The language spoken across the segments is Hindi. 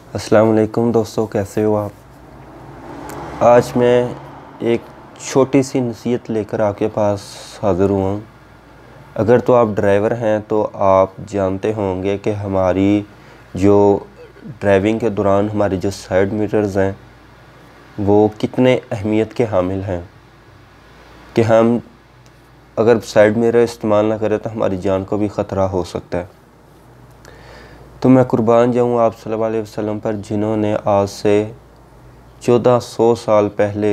अस्सलाम वालेकुम दोस्तों, कैसे हो आप। आज मैं एक छोटी सी नसीहत लेकर आपके पास हाज़िर हुआ हूँ। अगर तो आप ड्राइवर हैं तो आप जानते होंगे कि हमारी जो ड्राइविंग के दौरान हमारे जो साइड मिरर्स हैं वो कितने अहमियत के हामिल हैं कि हम अगर साइड मिरर इस्तेमाल ना करें तो हमारी जान को भी ख़तरा हो सकता है। तो मैं कुर्बान जाऊँ आप सल्लल्लाहु अलैहि वसल्लम पर, जिन्होंने आज से 1400 साल पहले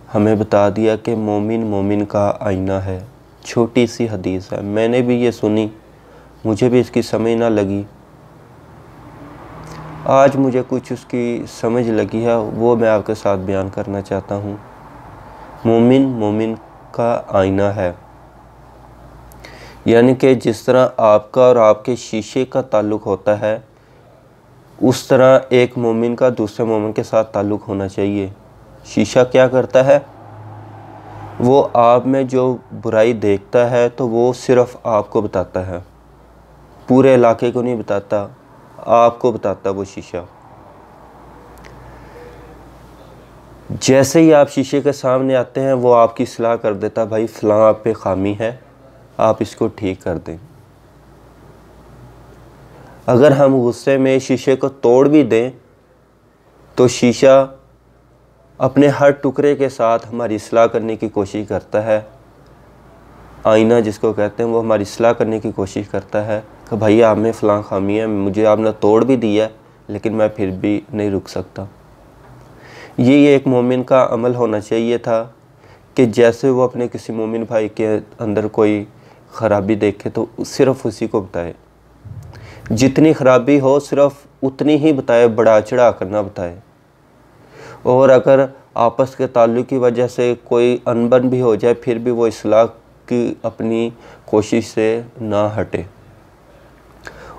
हमें बता दिया कि मोमिन मोमिन का आईना है। छोटी सी हदीस है, मैंने भी ये सुनी, मुझे भी इसकी समझ ना लगी। आज मुझे कुछ उसकी समझ लगी है, वो मैं आपके साथ बयान करना चाहता हूँ। मोमिन मोमिन का आईना है, यानी कि जिस तरह आपका और आपके शीशे का ताल्लुक़ होता है, उस तरह एक मोमिन का दूसरे मोमिन के साथ ताल्लुक़ होना चाहिए। शीशा क्या करता है, वो आप में जो बुराई देखता है तो वो सिर्फ़ आपको बताता है, पूरे इलाके को नहीं बताता, आपको बताता वो शीशा। जैसे ही आप शीशे के सामने आते हैं वो आपकी सलाह कर देता, भाई फ़लाँ आप पे ख़ामी है, आप इसको ठीक कर दें। अगर हम गुस्से में शीशे को तोड़ भी दें तो शीशा अपने हर टुकड़े के साथ हमारी इस्लाह करने की कोशिश करता है। आईना जिसको कहते हैं, वो हमारी इस्लाह करने की कोशिश करता है कि भाई आप में फ़लाँ ख़ामी है, मुझे आपने तोड़ भी दिया लेकिन मैं फिर भी नहीं रुक सकता। ये एक मोमिन का अमल होना चाहिए था कि जैसे वो अपने किसी मोमिन भाई के अंदर कोई ख़राबी देखे तो सिर्फ़ उसी को बताए, जितनी ख़राबी हो सिर्फ़ उतनी ही बताए, बढ़ा चढ़ा कर ना बताए। और अगर आपस के ताल्लुक़ की वजह से कोई अनबन भी हो जाए फिर भी वो इस्लाह की अपनी कोशिश से ना हटे।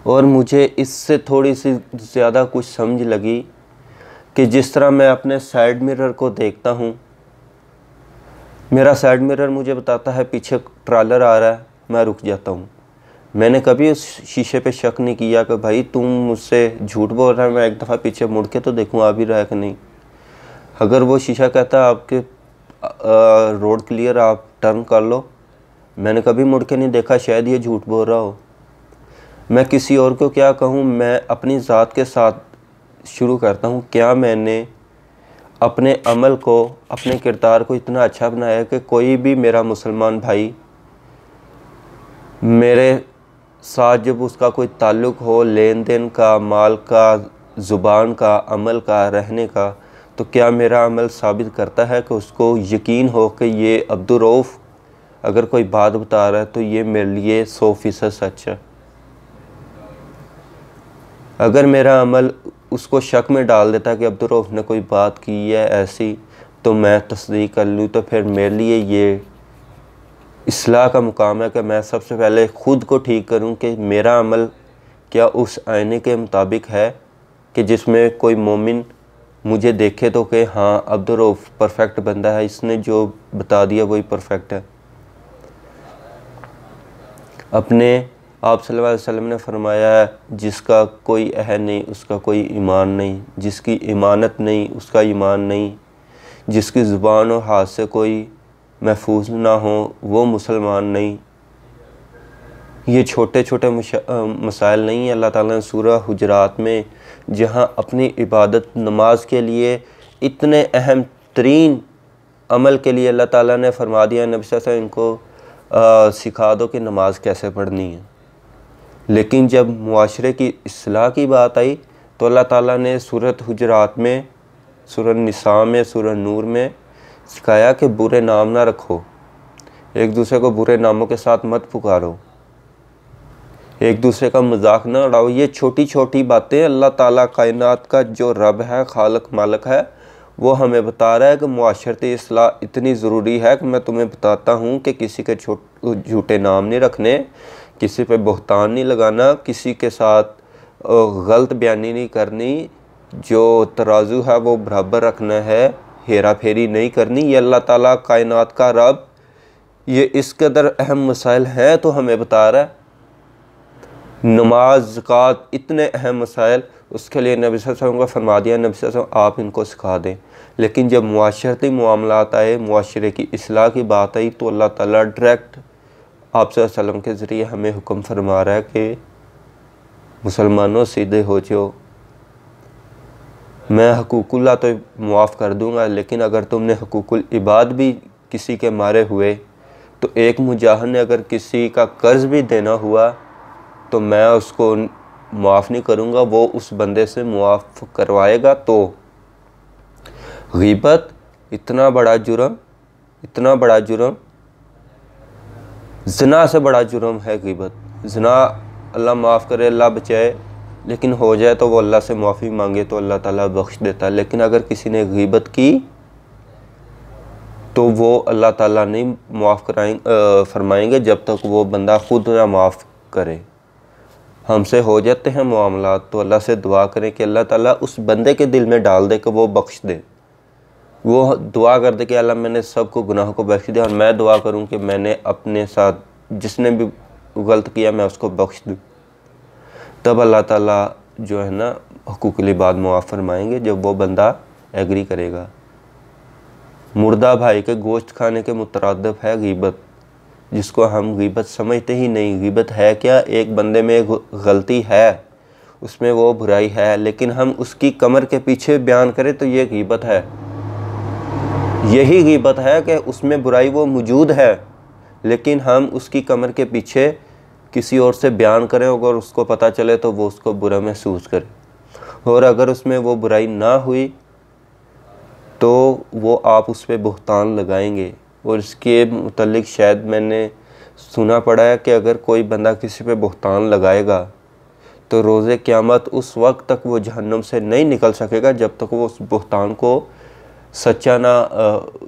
और मुझे इससे थोड़ी सी ज़्यादा कुछ समझ लगी कि जिस तरह मैं अपने साइड मिरर को देखता हूँ, मेरा साइड मिरर मुझे बताता है पीछे ट्रालर आ रहा है, मैं रुक जाता हूँ। मैंने कभी उस शीशे पे शक नहीं किया कि भाई तुम मुझसे झूठ बोल रहा है, मैं एक दफ़ा पीछे मुड़ के तो देखूँ आ भी रहा है कि नहीं। अगर वो शीशा कहता है आपके रोड क्लियर, आप टर्न कर लो, मैंने कभी मुड़ के नहीं देखा, शायद ये झूठ बोल रहा हो। मैं किसी और को क्या कहूँ, मैं अपनी ज़ात के साथ शुरू करता हूँ। क्या मैंने अपने अमल को, अपने किरदार को इतना अच्छा बनाया कि कोई भी मेरा मुसलमान भाई मेरे साथ जब उसका कोई ताल्लुक़ हो, लेन देन का, माल का, ज़ुबान का, अमल का, रहने का, तो क्या मेरा अमल साबित करता है कि उसको यकीन हो कि ये अब्दुर्रऊफ़ अगर कोई बात बता रहा है तो ये मेरे लिए 100% सच है। अगर मेरा अमल उसको शक में डाल देता है कि अब्दुर्रऊफ़ ने कोई बात की है ऐसी, तो मैं तस्दीक कर लूँ, तो फिर मेरे लिए ये इस्लाह का मुकाम है कि मैं सबसे पहले ख़ुद को ठीक करूं कि मेरा अमल क्या उस आईने के मुताबिक है कि जिसमें कोई मोमिन मुझे देखे तो कि हाँ अब्दुर्रऊफ़ परफेक्ट बंदा है, इसने जो बता दिया वही परफेक्ट है। अपने आप सल्लल्लाहु अलैहि वसल्लम ने फरमाया है, जिसका कोई अहद नहीं उसका कोई ईमान नहीं, जिसकी ईमानत नहीं उसका ईमान नहीं, जिसकी ज़ुबान और हाथ से कोई महफूज ना हो वो मुसलमान नहीं। ये छोटे छोटे मसाइल नहीं है। अल्लाह ताला ने सूरह हुजरात में, जहाँ अपनी इबादत नमाज के लिए इतने अहम तरीन अमल के लिए अल्लाह ताला ने फरमा दिया, नबी सल्लल्लाहु अलैहि वसल्लम इनको सिखा दो कि नमाज कैसे पढ़नी है। लेकिन जब मुआशरे की इस्लाह की बात आई तो अल्लाह ताला ने सूरत हुजरात में, सूरह निसा में, सूरह नूर में सिखाया कि बुरे नाम ना रखो, एक दूसरे को बुरे नामों के साथ मत पुकारो, एक दूसरे का मजाक ना उड़ाओ। ये छोटी छोटी बातें अल्लाह ताला कायनात का जो रब है, खालक मालक है, वो हमें बता रहा है कि मुआशरती इस्लाह इतनी ज़रूरी है कि मैं तुम्हें बताता हूँ कि किसी के झूठे नाम नहीं रखने, किसी पे बहतान नहीं लगाना, किसी के साथ गलत बयानी नहीं करनी, जो तराजू है वो बराबर रखना है, हेरा फेरी नहीं करनी। ये अल्लाह ताला कायनात का रब ये इस कदर अहम मसाइल हैं तो हमें बता रहा है। नमाज, ज़कात, इतने अहम मसाइल, उसके लिए नबी सल्लल्लाहु अलैहि वसल्लम को फरमा दिया, नबी सल्लल्लाहु अलैहि वसल्लम आप इनको सिखा दें। लेकिन जब मुआशरती मामलात आए, मुआशरे की इस्लाह की बात आई, तो अल्लाह ताला डायरेक्ट आप सल्लल्लाहु अलैहि वसल्लम के ज़रिए हमें हुक्म फरमा रहा है कि मुसलमानों सीधे हो जाओ, मैं हकूकुल्लाह तो मुआफ़ कर दूँगा, लेकिन अगर तुमने हकूकुल इबाद भी किसी के मारे हुए, तो एक मुजाहिद ने अगर किसी का कर्ज़ भी देना हुआ तो मैं उसको मुआफ़ नहीं करूँगा, वो उस बंदे से मुआफ़ करवाएगा। तो ग़ीबत इतना बड़ा जुर्म, इतना बड़ा जुर्म, ज़िना से बड़ा जुर्म है ग़ीबत। ज़िना अल्लाह माफ़ करे, अल्लाह बचाए, लेकिन हो जाए तो वो अल्लाह से माफ़ी मांगे तो अल्लाह ताला बख्श देता है। लेकिन अगर किसी ने ग़ीबत की तो वो अल्लाह ताला नहीं माफ़ फरमाएंगे जब तक वो बंदा खुद ना माफ़ करे। हमसे हो जाते हैं मामलात तो अल्लाह से दुआ करें कि अल्लाह ताला उस बंदे के दिल में डाल दे कि वो बख्श दे। वो दुआ कर दे कि अल्लाह मैंने सबको गुनाह को बख्श दिया, और मैं दुआ करूं कि मैंने अपने साथ जिसने भी गलत किया मैं उसको बख्श दूँ। तब अल्लाह ताला जो है ना हुकूकुल इबाद मुआफ़ फरमाएंगे, जब वो बंदा एग्री करेगा। मुर्दा भाई के गोश्त खाने के मुतरादिफ है ग़ीबत, जिसको हम ग़ीबत समझते ही नहीं। ग़ीबत है क्या? एक बंदे में गलती है, उसमें वो बुराई है, लेकिन हम उसकी कमर के पीछे बयान करें तो ये ग़ीबत है। यही ग़ीबत है कि उसमें बुराई वो मौजूद है, लेकिन हम उसकी कमर के पीछे किसी और से बयान करें, अगर उसको पता चले तो वो उसको बुरा महसूस करे, और अगर उसमें वो बुराई ना हुई तो वो आप उस पर बुहतान लगाएंगे। और इसके मुतल्लिक शायद मैंने सुना पड़ा है कि अगर कोई बंदा किसी पे बुहतान लगाएगा तो रोज़े क़यामत उस वक्त तक वो जहन्नम से नहीं निकल सकेगा जब तक वो उस बुहतान को सच्चा ना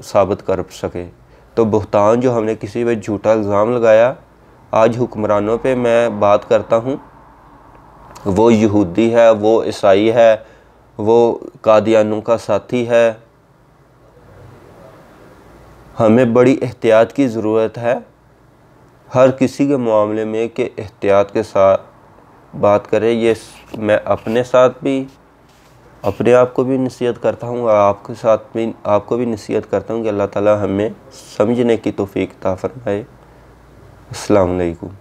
साबित कर सके। तो बुहतान जो हमने किसी पे झूठा इल्ज़ाम लगाया, आज हुक्मरानों पे मैं बात करता हूँ, वो यहूदी है, वो ईसाई है, वो कादियानों का साथी है, हमें बड़ी एहतियात की ज़रूरत है हर किसी के मामले में कि एहतियात के साथ बात करें। ये मैं अपने साथ भी, अपने आप को भी नसीहत करता हूँ, और आपके साथ भी आपको भी नसीहत करता हूँ कि अल्लाह ताला हमें समझने की तौफीक अता फरमाए। अस्सलाम वालेकुम।